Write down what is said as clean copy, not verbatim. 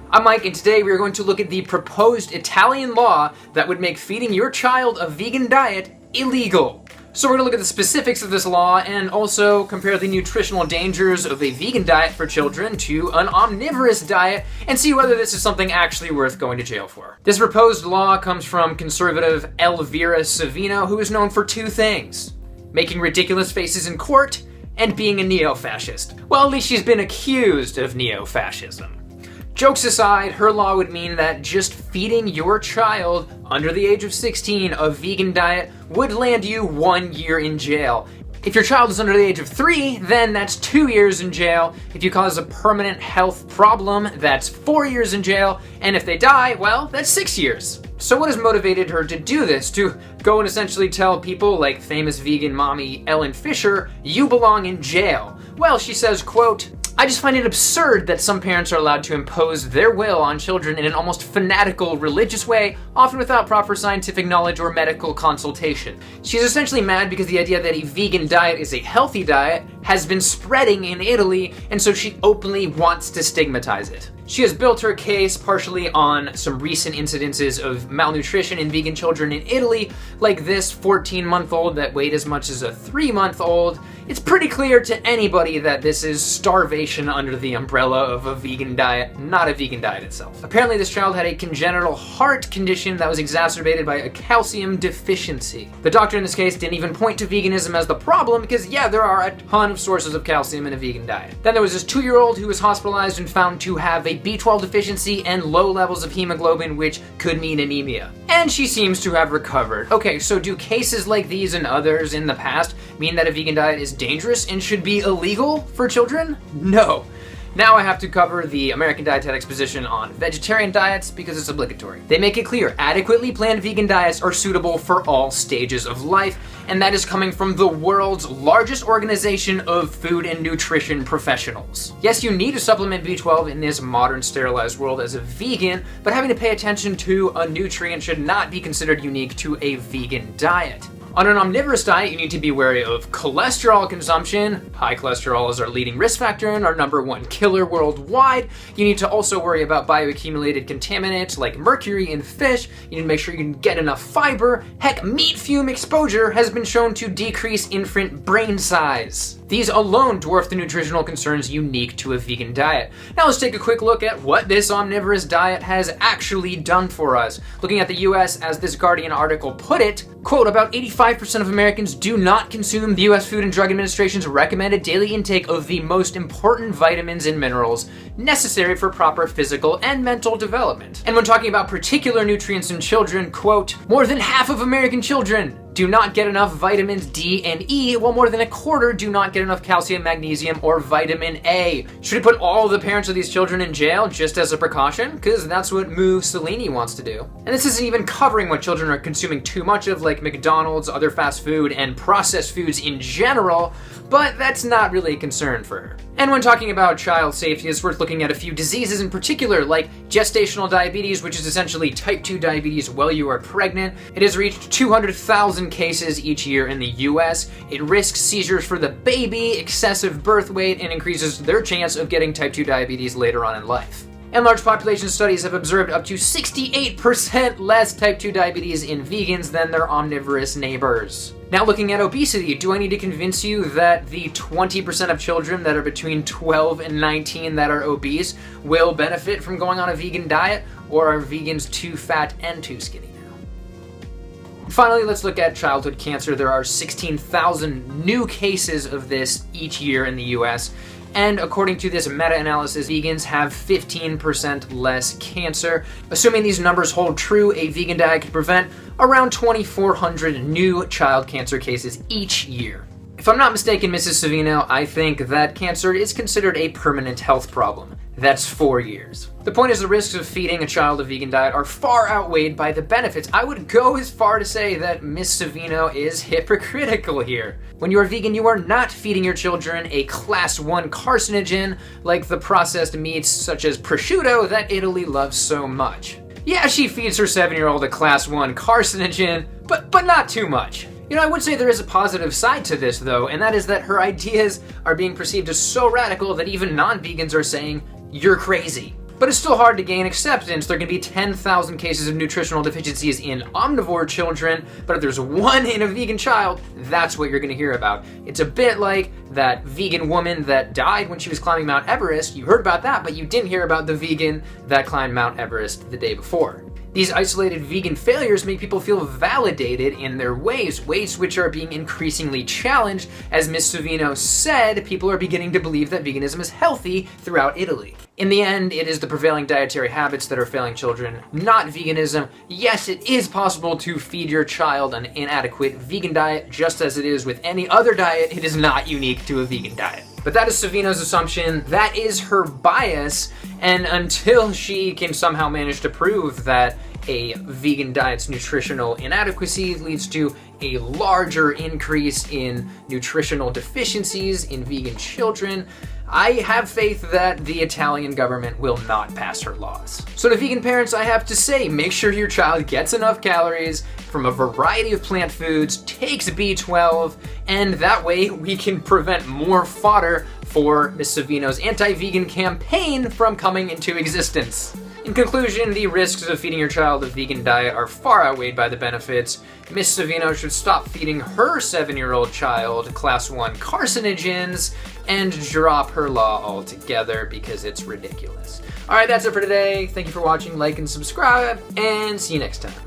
I'm Mike, and today we are going to look at the proposed Italian law that would make feeding your child a vegan diet illegal. So we're going to look at the specifics of this law and also compare the nutritional dangers of a vegan diet for children to an omnivorous diet and see whether this is something actually worth going to jail for. This proposed law comes from conservative Elvira Savino, who is known for two things: making ridiculous faces in court and being a neo-fascist. Well, at least she's been accused of neo-fascism. Jokes aside, her law would mean that just feeding your child under the age of 16 a vegan diet would land you 1 year in jail. If your child is under the age of 3, then that's 2 years in jail. If you cause a permanent health problem, that's 4 years in jail. And if they die, well, that's 6 years. So what has motivated her to do this? To go and essentially tell people like famous vegan mommy Ellen Fisher, you belong in jail? Well, she says, quote, "I just find it absurd that some parents are allowed to impose their will on children in an almost fanatical religious way, often without proper scientific knowledge or medical consultation." She's essentially mad because the idea that a vegan diet is a healthy diet has been spreading in Italy, and so she openly wants to stigmatize it. She has built her case partially on some recent incidences of malnutrition in vegan children in Italy, like this 14-month-old that weighed as much as a 3-month-old. It's pretty clear to anybody that this is starvation under the umbrella of a vegan diet, not a vegan diet itself. Apparently this child had a congenital heart condition that was exacerbated by a calcium deficiency. The doctor in this case didn't even point to veganism as the problem because, yeah, there are a ton of sources of calcium in a vegan diet. Then there was this 2-year-old who was hospitalized and found to have a B12 deficiency and low levels of hemoglobin, which could mean anemia. And she seems to have recovered. Okay, so do cases like these and others in the past mean that a vegan diet is dangerous and should be illegal for children? No. Now I have to cover the American Dietetics position on vegetarian diets because it's obligatory. They make it clear adequately planned vegan diets are suitable for all stages of life, and that is coming from the world's largest organization of food and nutrition professionals. Yes, you need to supplement B12 in this modern sterilized world as a vegan, but having to pay attention to a nutrient should not be considered unique to a vegan diet. On an omnivorous diet, you need to be wary of cholesterol consumption. High cholesterol is our leading risk factor and our #1 killer worldwide. You need to also worry about bioaccumulated contaminants like mercury in fish. You need to make sure you can get enough fiber. Heck, meat fume exposure has been shown to decrease infant brain size. These alone dwarf the nutritional concerns unique to a vegan diet. Now let's take a quick look at what this omnivorous diet has actually done for us. Looking at the US, as this Guardian article put it, quote, "About 85% of Americans do not consume the US Food and Drug Administration's recommended daily intake of the most important vitamins and minerals necessary for proper physical and mental development." And when talking about particular nutrients in children, quote, "More than half of American children do not get enough vitamins D and E, while more than a quarter do not get enough calcium, magnesium, or vitamin A." Should we put all the parents of these children in jail just as a precaution? Because that's what Mussolini wants to do. And this isn't even covering what children are consuming too much of, like McDonald's, other fast food, and processed foods in general, but that's not really a concern for her. And when talking about child safety, it's worth looking at a few diseases in particular, like gestational diabetes, which is essentially type 2 diabetes while you are pregnant. It has reached 200,000 cases each year in the US. It risks seizures for the baby, excessive birth weight, and increases their chance of getting type 2 diabetes later on in life. And large population studies have observed up to 68% less type 2 diabetes in vegans than their omnivorous neighbors. Now looking at obesity, do I need to convince you that the 20% of children that are between 12 and 19 that are obese will benefit from going on a vegan diet, or are vegans too fat and too skinny now? Finally, let's look at childhood cancer. There are 16,000 new cases of this each year in the US. And according to this meta-analysis, vegans have 15% less cancer. Assuming these numbers hold true, a vegan diet could prevent around 2,400 new child cancer cases each year. If I'm not mistaken, Mrs. Savino, I think that cancer is considered a permanent health problem. That's 4 years. The point is the risks of feeding a child a vegan diet are far outweighed by the benefits. I would go as far to say that Miss Savino is hypocritical here. When you are vegan, you are not feeding your children a class 1 carcinogen like the processed meats such as prosciutto that Italy loves so much. Yeah, she feeds her 7-year-old a class 1 carcinogen, but not too much. You know, I would say there is a positive side to this, though, and that is that her ideas are being perceived as so radical that even non-vegans are saying, "You're crazy." But it's still hard to gain acceptance. There can be 10,000 cases of nutritional deficiencies in omnivore children, but if there's one in a vegan child, that's what you're going to hear about. It's a bit like that vegan woman that died when she was climbing Mount Everest. You heard about that, but you didn't hear about the vegan that climbed Mount Everest the day before. These isolated vegan failures make people feel validated in their ways which are being increasingly challenged. As Ms. Savino said, people are beginning to believe that veganism is healthy throughout Italy. In the end, it is the prevailing dietary habits that are failing children, not veganism. Yes, it is possible to feed your child an inadequate vegan diet, just as it is with any other diet. It is not unique to a vegan diet. But that is Savino's assumption, that is her bias, and until she can somehow manage to prove that a vegan diet's nutritional inadequacy leads to a larger increase in nutritional deficiencies in vegan children, I have faith that the Italian government will not pass her laws. So to vegan parents, I have to say, make sure your child gets enough calories from a variety of plant foods, takes B12, and that way we can prevent more fodder for Ms. Savino's anti-vegan campaign from coming into existence. In conclusion, the risks of feeding your child a vegan diet are far outweighed by the benefits. Ms. Savino should stop feeding her 7-year-old child class 1 carcinogens and drop her law altogether because it's ridiculous. Alright, that's it for today. Thank you for watching, like and subscribe, and see you next time.